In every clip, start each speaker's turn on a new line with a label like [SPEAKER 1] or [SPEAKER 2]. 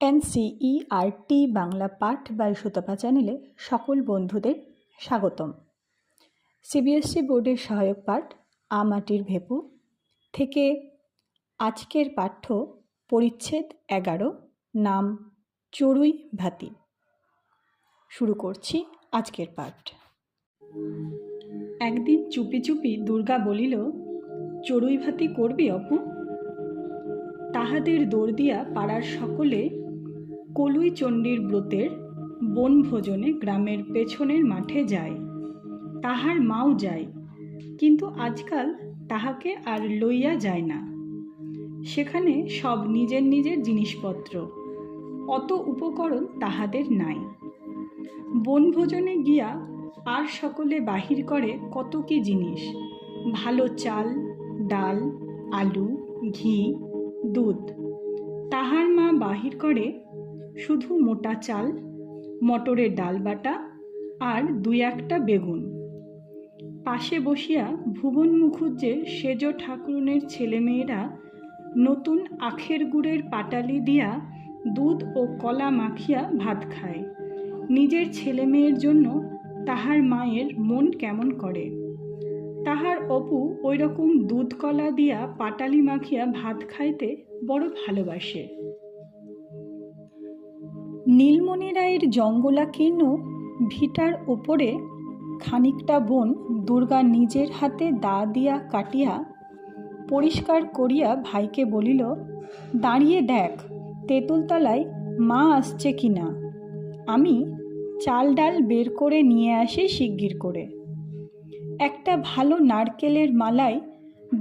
[SPEAKER 1] NCERT Bangla পাঠ by Sutapa চ্যানেলে সকল বন্ধুদের স্বাগতম। CBSE বোর্ডের সহায়ক পাঠ আ মাটির ভেপু থেকে আজকের পাঠ্য পরিচ্ছেদ 11, নাম চড়ুই ভাতি। শুরু করছি আজকের পাঠ। একদিন চুপি চুপি দুর্গা বলিল, চড়ুই ভাতি করবি অপু? তাহাদের দৌড় দিয়া পাড়ার সকলে কলুই চণ্ডীর ব্রতের বনভোজনে গ্রামের পেছনের মাঠে যায়। তাহার মাও যায়, কিন্তু আজকাল তাহাকে আর লইয়া যায় না। সেখানে সব নিজের নিজের জিনিসপত্র, অত উপকরণ তাহাদের নাই। বনভোজনে গিয়া আর সকলে বাহির করে কত কি জিনিস, ভালো চাল, ডাল, আলু, ঘি, দুধ। তাহার মা বাহির করে শুধু মোটা চাল, মটরের ডাল বাটা আর 2-1টা বেগুন। পাশে বসিয়া ভুবন মুখুজ্জের সেজ ঠাকুরনের ছেলেমেয়েরা নতুন আখের গুড়ের পাটালি দিয়া দুধ ও কলা মাখিয়া ভাত খায়। নিজের ছেলে মেয়ের জন্য তাহার মায়ের মন কেমন করে। তাহার অপু ওই রকম দুধ কলা দিয়া পাটালি মাখিয়া ভাত খাইতে বড় ভালোবাসে। নীলমণি রায়ের জঙ্গলাকীর্ণ ভিটার ওপরে খানিকটা বন দুর্গা নিজের হাতে দা দিয়া কাটিয়া পরিষ্কার করিয়া ভাইকে বলিল, দাঁড়িয়ে দেখ তেঁতুলতলায় মা আসছে কি না। আমি চাল ডাল বের করে নিয়ে আসি শিগগির করে। একটা ভালো নারকেলের মালায়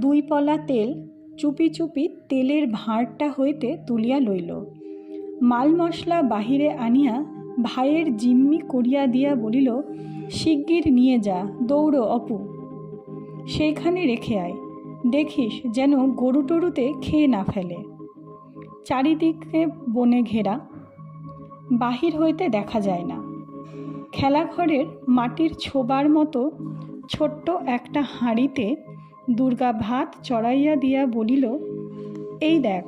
[SPEAKER 1] 2 পলা তেল চুপি চুপি তেলের ভাঁড়টা হইতে তুলিয়া লইল। মাল মশলা বাহিরে আনিয়া ভাইয়ের জিম্মি করিয়া দিয়া বলিল, শিগগির নিয়ে যা, দৌড়ো অপু। সেইখানে রেখে আয়, দেখিস যেন গরু টরুতে খেয়ে না ফেলে। চারিদিকে বনে ঘেরা, বাহির হইতে দেখা যায় না। খেলাঘরের মাটির ছোবার মতো ছোট্ট একটা হাঁড়িতে দুর্গা ভাত চড়াইয়া দিয়া বলিল, এই দেখ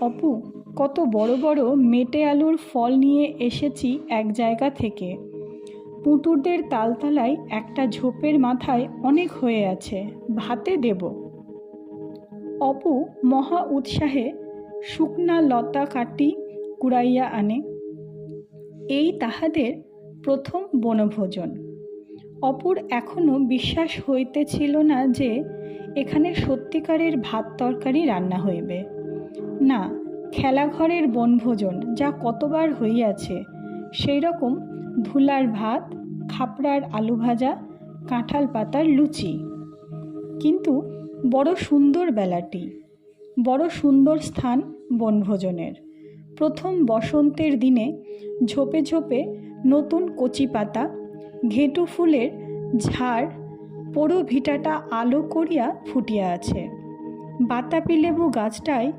[SPEAKER 1] অপু, কত বড় বড় মেটে আলুর ফল নিয়ে এসেছি এক জায়গা থেকে। পুঁটুরদের তালতলায় একটা ঝোপের মাথায় অনেক হয়ে আছে, ভাতে দেব। অপু মহা উৎসাহে শুকনা লতা কাটি কুড়াইয়া আনে। এই তাহাদের প্রথম বনভোজন। অপুর এখনো বিশ্বাস হইতেছিল না যে এখানে সত্যিকারের ভাত তরকারি রান্না হইবে। না, খেলাঘরের বনভোজন যা কতবার হইয়াছে, সেই রকম ধুলার ভাত, খাপড়ার আলু ভাজা, কাঁঠাল পাতার লুচি। কিন্তু বড় সুন্দর বেলাটি, বড় সুন্দর স্থান বনভোজনের। প্রথম বসন্তের দিনে ঝোপে ঝোপে নতুন কচি পাতা, ঘেঁটু ফুলের ঝাড় পোড়ো ভিটাটা আলো করিয়া ফুটিয়া আছে। বাতাবি লেবু গাছটায়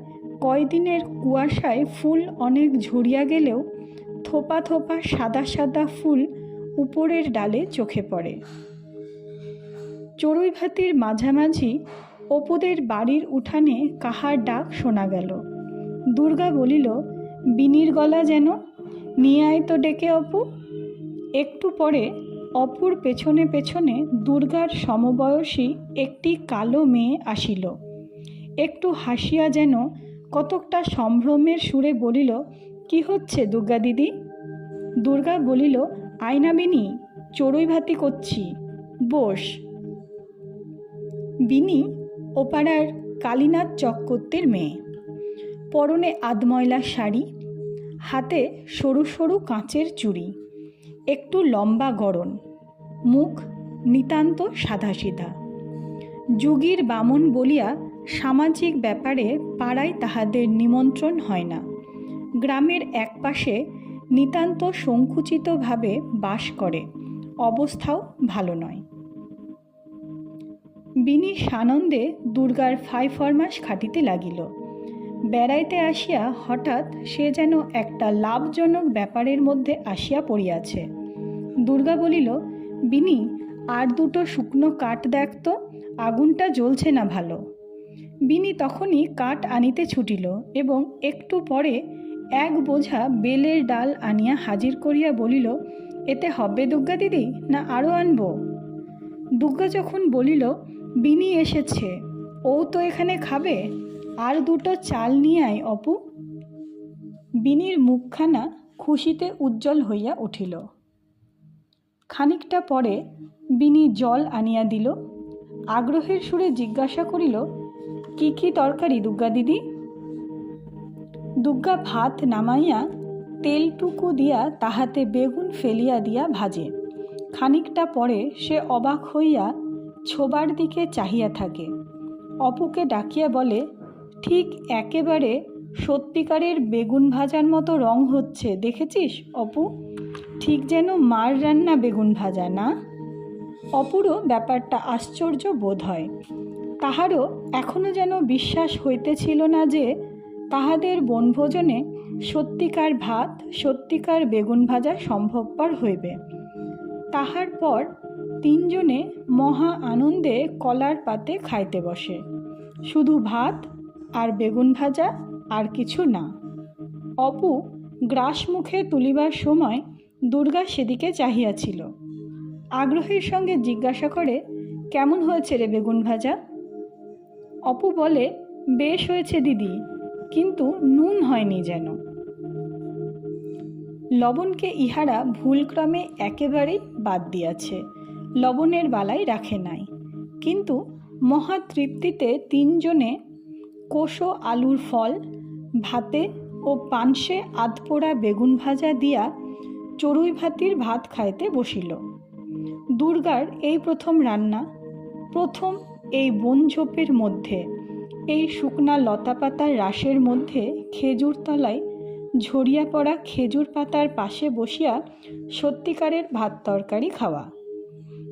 [SPEAKER 1] কয়দিনের কুয়াশায় ফুল অনেক ঝরিয়া গেলেও থোপা থোপা সাদা সাদা ফুল উপরের ডালে চোখে পড়ে। চড়ুই ভাতির মাঝামাঝি অপুদের বাড়ির উঠানে কাহার ডাক শোনা গেল। দুর্গা বলিল, বিনির গলা যেন, নিয়ে আয় তো ডেকে অপু। একটু পরে অপুর পেছনে পেছনে দুর্গার সমবয়সী একটি কালো মেয়ে আসিল। একটু হাসিয়া যেন কতকটা সম্ভ্রমের সুরে বলিল, কি হচ্ছে দুর্গা দিদি? দুর্গা বলিল, আয়না বিনি, চড়ুই ভাতি করছি, বস। বিনি ওপাড়ার কালীনাথ চক্রবর্তীর মেয়ে। পরনে আধময়লা শাড়ি, হাতে সরু সরু কাঁচের চুড়ি, একটু লম্বা গড়ন, মুখ নিতান্ত সাদাসিধা। যুগীর বামন বলিয়া সামাজিক ব্যাপারে পাড়ায় তাহাদের নিমন্ত্রণ হয় না। গ্রামের একপাশে নিতান্ত সংকুচিতভাবে বাস করে, অবস্থাও ভালো নয়। বিনি সানন্দে দুর্গার ফাইফরমাস খাটিতে লাগিল। বেড়াইতে আসিয়া হঠাৎ সে যেন একটা লাভজনক ব্যাপারের মধ্যে আসিয়া পড়িয়াছে। দুর্গা বলিল, বিনি, আর 2টো শুকনো কাঠ দেখ তো, আগুনটা জ্বলছে না ভালো। বিনি তখনই কাঠ আনিতে ছুটিল এবং একটু পরে এক বোঝা বেলের ডাল আনিয়া হাজির করিয়া বলিল, এতে হবে দুর্গা দিদি, না আরও আনব? দুর্গা যখন বলিল, বিনি এসেছে, ও তো এখানে খাবে, আর দুটো চাল নিয়ে আয় অপু। বিনির মুখখানা খুশিতে উজ্জ্বল হইয়া উঠিল। খানিকটা পরে বিনি জল আনিয়া দিল। আগ্রহের সুরে জিজ্ঞাসা করিল, কি কি তরকারি দুর্গা দিদি? দুর্গা ভাত নামাইয়া তেলটুকু দিয়া তাহাতে বেগুন ফেলিয়া দিয়া ভাজে। খানিকটা পরে সে অবাক হইয়া ছোবার দিকে চাহিয়া থাকে। অপুকে ডাকিয়া বলে, ঠিক একেবারে সত্যিকারের বেগুন ভাজার মতো রং হচ্ছে, দেখেছিস অপু? ঠিক যেন মার রান্না বেগুন ভাজা, না? অপুরও ব্যাপারটা আশ্চর্য বোধ হয়। তাহারও এখনও যেন বিশ্বাস হইতেছিল না যে তাহাদের বনভোজনে সত্যিকার ভাত, সত্যিকার বেগুন ভাজা সম্ভবপর হইবে। তাহার পর তিনজনে মহা আনন্দে কলার পাতে খাইতে বসে। শুধু ভাত আর বেগুন ভাজা, আর কিছু না। অপু গ্রাস মুখে তুলিবার সময় দুর্গা সেদিকে চাহিয়াছিল। আগ্রহের সঙ্গে জিজ্ঞাসা করে, কেমন হয়েছে রে বেগুন ভাজা? অপু বলে, বেশ হয়েছে দিদি, কিন্তু নুন হয়নি যেন। লবণকে ইহারা ভুলক্রমে একেবারেই বাদ দিয়াছে, লবণের বালাই রাখে নাই। কিন্তু মহা তৃপ্তিতে তিনজনে কোষো আলুর ফল ভাতে ও পানসে আধপোড়া বেগুন ভাজা দিয়া চড়ুই ভাতির ভাত খাইতে বসিল। দুর্গার এই প্রথম রান্না, প্রথম এই বনঝোপের মধ্যে, এই শুকনা লতাপাতার রাশের মধ্যে খেজুর তলায় ঝরিয়া পড়া খেজুর পাতার পাশে বসিয়া সত্যিকারের ভাত তরকারি খাওয়া।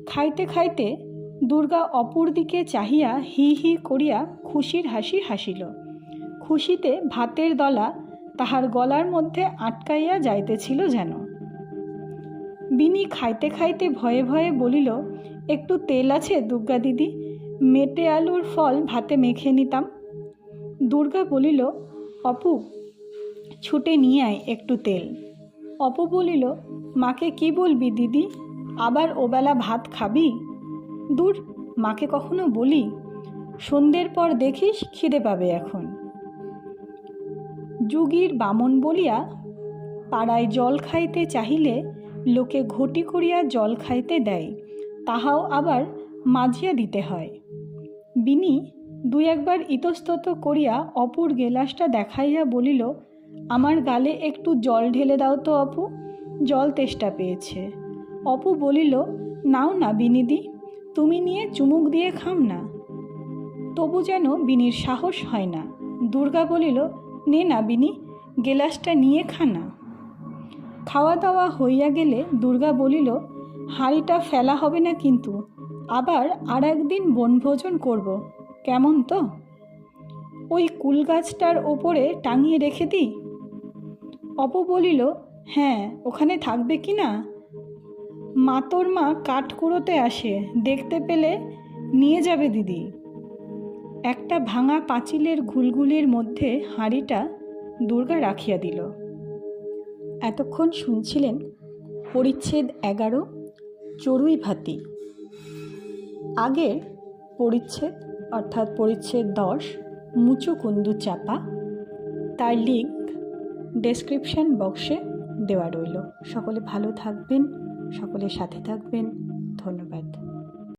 [SPEAKER 1] খাইতে খাইতে দুর্গা অপুর দিকে চাহিয়া হি হি করিয়া খুশির হাসি হাসিল। খুশিতে ভাতের দলা তাহার গলার মধ্যে আটকাইয়া যাইতেছিল যেন। বিনি খাইতে খাইতে ভয়ে ভয়ে বলিল, একটু তেল আছে দুর্গা দিদি? মেটে আলুর ফল ভাতে মেখে নিতাম। দুর্গা বলিল, অপু ছুটে নিয়ে আয় একটু তেল। অপু বলিল, মাকে কি বলবি দিদি, আবার ওবেলা ভাত খাবি? দূর, মাকে কখনো বলি? সন্ধ্যের পর দেখিস খিদে পাবে এখন। যুগীর বামন বলিয়া পাড়ায় জল খাইতে চাহিলে লোকে ঘটি করিয়া জল খাইতে দেয়, তাহাও আবার মাজিয়া দিতে হয়। বিনি দুই একবার ইতস্তত করিয়া অপুর গেলাসটা দেখাইয়া বলিল, আমার গালে একটু জল ঢেলে দাও তো অপু, জল তেষ্টা পেয়েছে। অপু বলিল, নাও না বিনিদি, তুমি নিয়ে চুমুক দিয়ে খাও না। তবু যেন বিনির সাহস হয় না। দুর্গা বলিল, নে না বিনি, গেলাসটা নিয়ে খা না। খাওয়া দাওয়া হইয়া গেলে দুর্গা বলিল, হাঁড়িটা ফেলা হবে না কিন্তু, আবার আর একদিন বনভোজন করব, কেমন তো? ওই কুল গাছটার ওপরে টাঙিয়ে রেখে দিই? অপু বলিল, হ্যাঁ, ওখানে থাকবে কি না? মাতোর মা কাঠ কুড়োতে আসে, দেখতে পেলে নিয়ে যাবে দিদি। একটা ভাঙা পাঁচিলের ঘুলঘুলির মধ্যে হাঁড়িটা দুর্গা রাখিয়া দিল। এতক্ষণ শুনছিলেন পরিচ্ছেদ 11, চড়ুই ভাতি। আগের পরিচ্ছেদ অর্থাৎ পরিচ্ছেদ 10, মুচুকুন্দু চাপা, তার লিঙ্ক ডেসক্রিপশন বক্সে দেওয়া রইল। সকলে ভালো থাকবেন, সকলের সাথে থাকবেন। ধন্যবাদ।